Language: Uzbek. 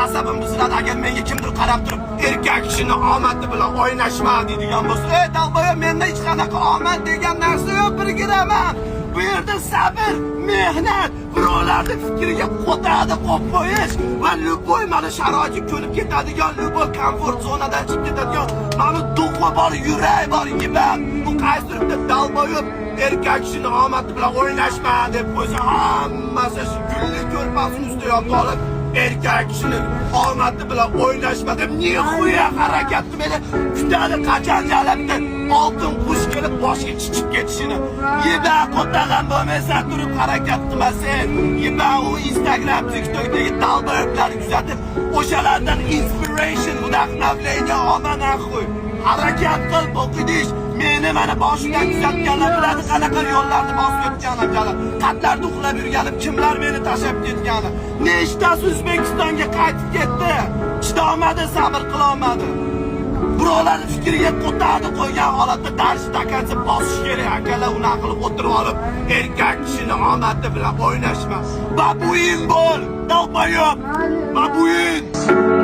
asabim buziladi agar menga kimdir qarab turib erkak kishini omadi bilan o'ynashma deydigan bo'lsa, ey dalboya, menda hech qanaqa omad degan narsa yo'q, birgiraman. Bu yerda sabr, mehnat, birovlarning fikriga qo'tadi qo'yib qo'yish va любой mana sharoitga ko'nib ketadigan, любой komfort zonadan chiqib ketadigan, mana duxi bor, yurak bor yigit. Bu qaysidir dalboyib erkak kishini omadi bilan o'ynashma deb qo'ysa, hammasi shu gullik ko'rpasini ustiga yotib olib, erkak kishini omadi bilan o'ynashma deb nihoya harakatni meni kutadi, qachon jalabda oltin qush kelib boshga chiqib ketishini. Yiba qo'tagan bo'lmasa turib harakat qilmasang, yiba u Instagram, TikTokdagi dalboyiblarni kuzatib, o'shalardan inspiration, vdохновление olma naxuy. Harakat qil, o'qidish. Meni mana boshimdan kuzatganlar biladi qanaqa yo'llarni bosib o'tganim, qatlarda uxlab yurganim, kimlar meni tashlab ketgani. Nechtasi O'zbekistonga qaytib ketdi. Chidolmadi, sabr qila olmadi. Birovlarning fikriga qo'tadi qo'ygan holatda darsi takansa bosish kerak. Akalar unaqa qilib o'tirib olib, erkak kishini omadi bilan o'ynashma. Babuin bo'l, dalboyob. Babuin.